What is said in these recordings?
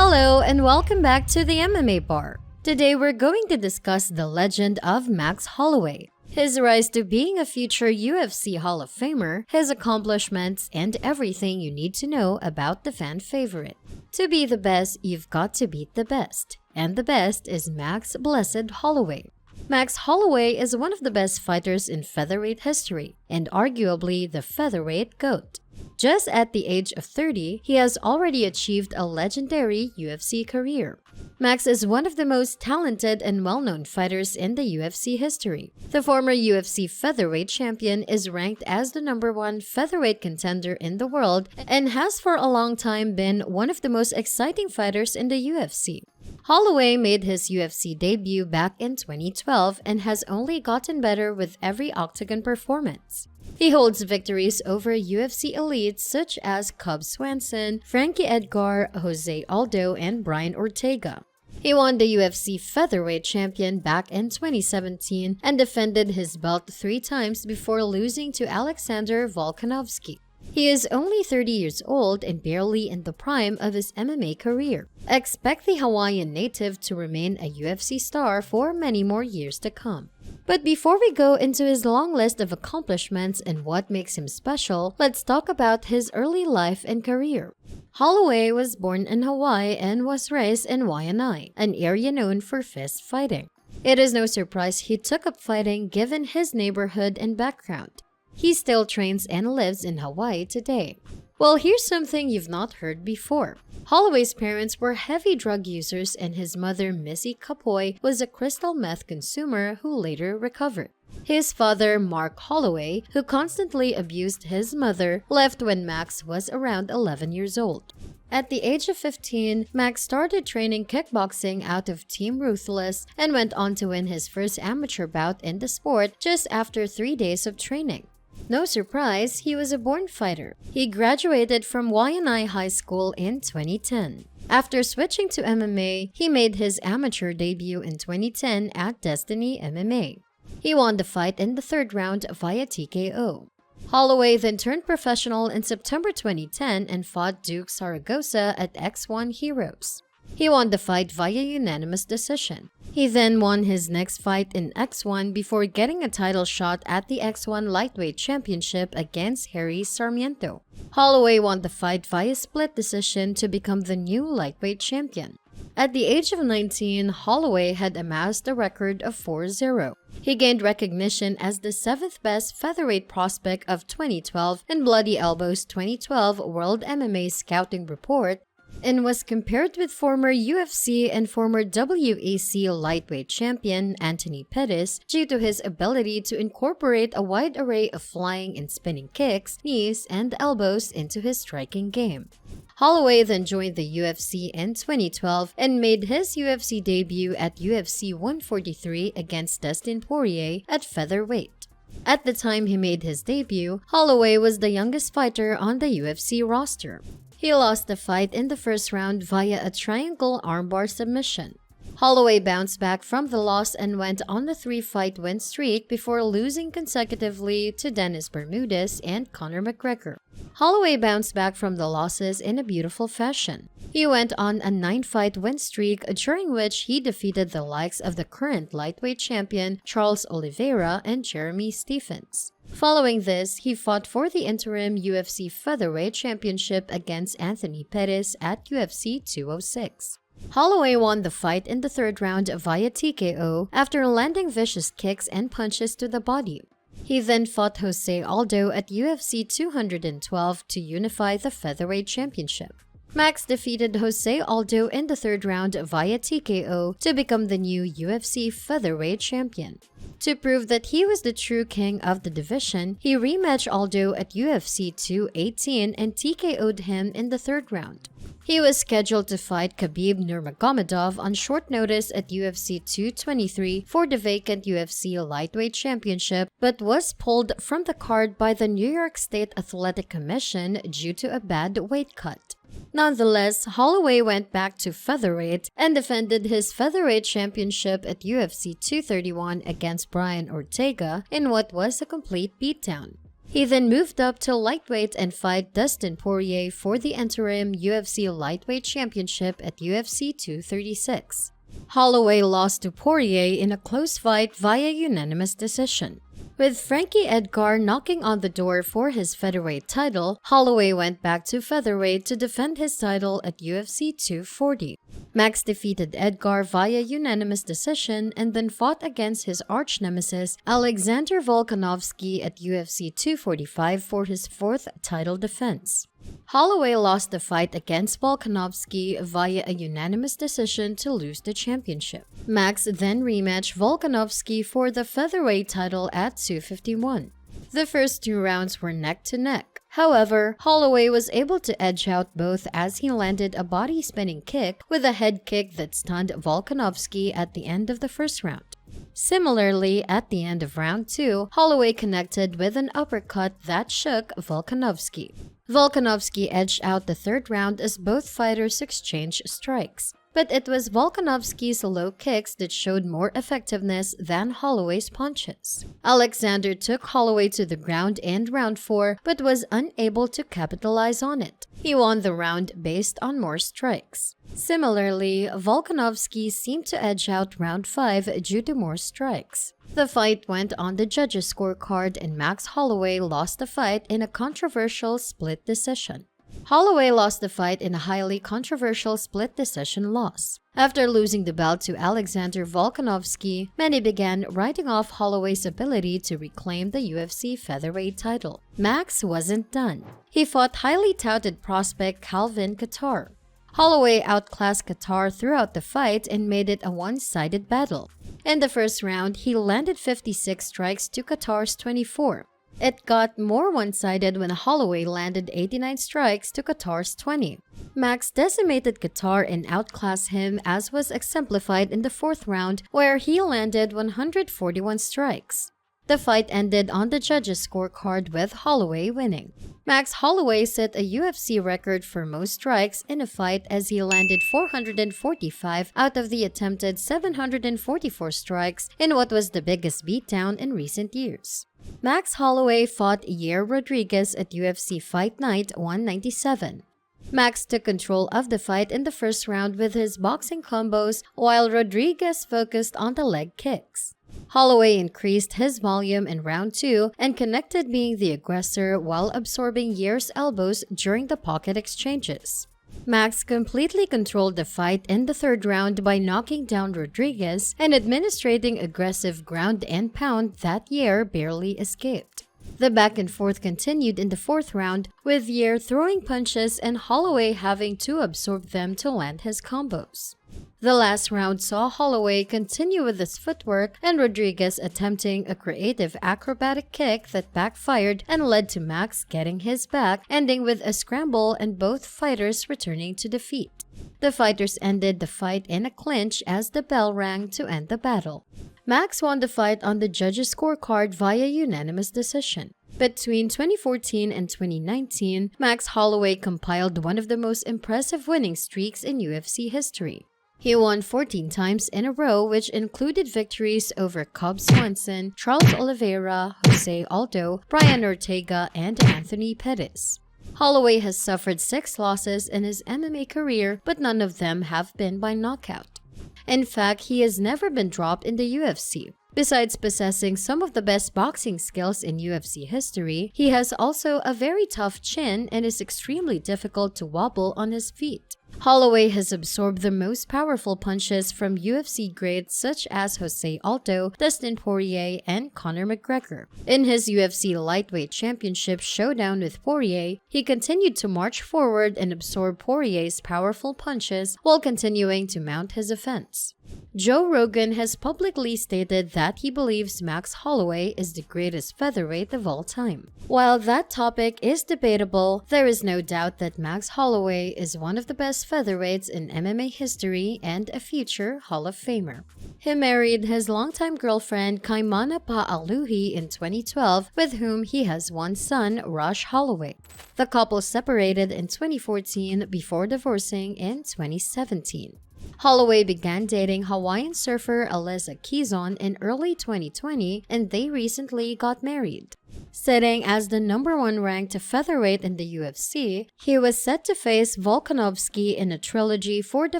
Hello and welcome back to the MMA Bar. Today we're going to discuss the legend of Max Holloway, his rise to being a future UFC Hall of Famer, his accomplishments, and everything you need to know about the fan favorite. To be the best, you've got to beat the best. And the best is Max Blessed Holloway. Max Holloway is one of the best fighters in featherweight history, and arguably the featherweight GOAT. Just at the age of 30, he has already achieved a legendary UFC career. Max is one of the most talented and well-known fighters in the UFC history. The former UFC featherweight champion is ranked as the #1 featherweight contender in the world and has for a long time been one of the most exciting fighters in the UFC. Holloway made his UFC debut back in 2012 and has only gotten better with every octagon performance. He holds victories over UFC elites such as Cub Swanson, Frankie Edgar, Jose Aldo, and Brian Ortega. He won the UFC featherweight champion back in 2017 and defended his belt 3 times before losing to Alexander Volkanovski. He is only 30 years old and barely in the prime of his MMA career. Expect the Hawaiian native to remain a UFC star for many more years to come. But before we go into his long list of accomplishments and what makes him special, let's talk about his early life and career. Holloway was born in Hawaii and was raised in Waianae, an area known for fist fighting. It is no surprise he took up fighting given his neighborhood and background. He still trains and lives in Hawaii today. Well, here's something you've not heard before. Holloway's parents were heavy drug users and his mother, Missy Kapoy, was a crystal meth consumer who later recovered. His father, Mark Holloway, who constantly abused his mother, left when Max was around 11 years old. At the age of 15, Max started training kickboxing out of Team Ruthless and went on to win his first amateur bout in the sport just after 3 days of training. No surprise, he was a born fighter. He graduated from Waianae High School in 2010. After switching to MMA, he made his amateur debut in 2010 at Destiny MMA. He won the fight in the 3rd round via TKO. Holloway then turned professional in September 2010 and fought Duke Zaragoza at X1 Heroes. He won the fight via unanimous decision. He then won his next fight in X1 before getting a title shot at the X1 Lightweight Championship against Harry Sarmiento. Holloway won the fight via split decision to become the new lightweight champion. At the age of 19, Holloway had amassed a record of 4-0. He gained recognition as the 7th best featherweight prospect of 2012 in Bloody Elbow's 2012 World MMA Scouting Report, and was compared with former UFC and former WEC lightweight champion Anthony Pettis due to his ability to incorporate a wide array of flying and spinning kicks, knees, and elbows into his striking game. Holloway then joined the UFC in 2012 and made his UFC debut at UFC 143 against Dustin Poirier at featherweight. At the time he made his debut, Holloway was the youngest fighter on the UFC roster. He lost the fight in the 1st round via a triangle armbar submission. Holloway bounced back from the loss and went on the 3-fight win streak before losing consecutively to Dennis Bermudez and Conor McGregor. Holloway bounced back from the losses in a beautiful fashion. He went on a 9-fight win streak during which he defeated the likes of the current lightweight champion Charles Oliveira and Jeremy Stephens. Following this, he fought for the interim UFC Featherweight Championship against Anthony Pettis at UFC 206. Holloway won the fight in the 3rd round via TKO after landing vicious kicks and punches to the body. He then fought Jose Aldo at UFC 212 to unify the featherweight championship. Max defeated Jose Aldo in the 3rd round via TKO to become the new UFC featherweight champion. To prove that he was the true king of the division, he rematched Aldo at UFC 218 and TKO'd him in the 3rd round. He was scheduled to fight Khabib Nurmagomedov on short notice at UFC 223 for the vacant UFC lightweight championship, but was pulled from the card by the New York State Athletic Commission due to a bad weight cut. Nonetheless, Holloway went back to featherweight and defended his featherweight championship at UFC 231 against Brian Ortega in what was a complete beatdown. He then moved up to lightweight and fight Dustin Poirier for the interim UFC Lightweight Championship at UFC 236. Holloway lost to Poirier in a close fight via unanimous decision. With Frankie Edgar knocking on the door for his featherweight title, Holloway went back to featherweight to defend his title at UFC 240. Max defeated Edgar via unanimous decision and then fought against his arch-nemesis Alexander Volkanovski at UFC 245 for his fourth title defense. Holloway lost the fight against Volkanovski via a unanimous decision to lose the championship. Max then rematched Volkanovski for the featherweight title at 251. The first 2 rounds were neck-to-neck. However, Holloway was able to edge out both as he landed a body-spinning kick with a head kick that stunned Volkanovski at the end of the first round. Similarly, at the end of round 2, Holloway connected with an uppercut that shook Volkanovski. Volkanovski edged out the third round as both fighters exchanged strikes. But it was Volkanovski's low kicks that showed more effectiveness than Holloway's punches. Alexander took Holloway to the ground in round 4 but was unable to capitalize on it. He won the round based on more strikes. Similarly, Volkanovski seemed to edge out round 5 due to more strikes. The fight went on the judges' scorecard and Max Holloway lost the fight in a controversial split decision. Holloway lost the fight in a highly controversial split decision loss. After losing the belt to Alexander Volkanovski, many began writing off Holloway's ability to reclaim the UFC featherweight title. Max wasn't done. He fought highly touted prospect Calvin Kattar. Holloway outclassed Kattar throughout the fight and made it a one-sided battle. In the first round, he landed 56 strikes to Kattar's 24. It got more one-sided when Holloway landed 89 strikes to Kattar's 20. Max decimated Kattar and outclassed him, as was exemplified in the fourth round, where he landed 141 strikes. The fight ended on the judges' scorecard with Holloway winning. Max Holloway set a UFC record for most strikes in a fight as he landed 445 out of the attempted 744 strikes in what was the biggest beatdown in recent years. Max Holloway fought Yair Rodriguez at UFC Fight Night 197. Max took control of the fight in the first round with his boxing combos, while Rodriguez focused on the leg kicks. Holloway increased his volume in round 2 and connected being the aggressor while absorbing Yair's elbows during the pocket exchanges. Max completely controlled the fight in the third round by knocking down Rodriguez and administrating aggressive ground and pound that Yair barely escaped. The back and forth continued in the fourth round, with Yair throwing punches and Holloway having to absorb them to land his combos. The last round saw Holloway continue with his footwork and Rodriguez attempting a creative acrobatic kick that backfired and led to Max getting his back, ending with a scramble and both fighters returning to defeat. The fighters ended the fight in a clinch as the bell rang to end the battle. Max won the fight on the judges' scorecard via unanimous decision. Between 2014 and 2019, Max Holloway compiled one of the most impressive winning streaks in UFC history. He won 14 times in a row, which included victories over Cub Swanson, Charles Oliveira, Jose Aldo, Brian Ortega, and Anthony Pettis. Holloway has suffered 6 losses in his MMA career, but none of them have been by knockout. In fact, he has never been dropped in the UFC. Besides possessing some of the best boxing skills in UFC history, he has also a very tough chin and is extremely difficult to wobble on his feet. Holloway has absorbed the most powerful punches from UFC greats such as Jose Aldo, Dustin Poirier, and Conor McGregor. In his UFC Lightweight Championship showdown with Poirier, he continued to march forward and absorb Poirier's powerful punches while continuing to mount his offense. Joe Rogan has publicly stated that he believes Max Holloway is the greatest featherweight of all time. While that topic is debatable, there is no doubt that Max Holloway is one of the best featherweights in MMA history and a future Hall of Famer. He married his longtime girlfriend Kaimana Pa'aluhi in 2012, with whom he has one son, Rush Holloway. The couple separated in 2014 before divorcing in 2017. Holloway began dating Hawaiian surfer Aleza Kizon in early 2020, and they recently got married. Sitting as the #1 ranked featherweight in the UFC, he was set to face Volkanovski in a trilogy for the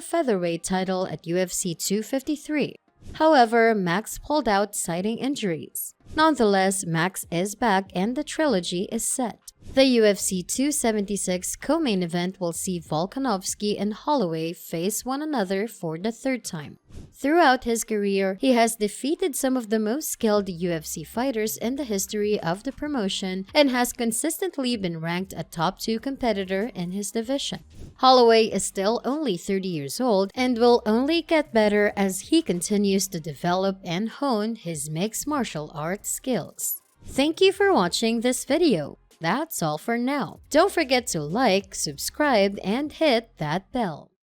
featherweight title at UFC 253. However, Max pulled out citing injuries. Nonetheless, Max is back and the trilogy is set. The UFC 276 co-main event will see Volkanovski and Holloway face one another for the third time. Throughout his career, he has defeated some of the most skilled UFC fighters in the history of the promotion and has consistently been ranked a top 2 competitor in his division. Holloway is still only 30 years old and will only get better as he continues to develop and hone his mixed martial arts skills. Thank you for watching this video. That's all for now. Don't forget to like, subscribe, and hit that bell.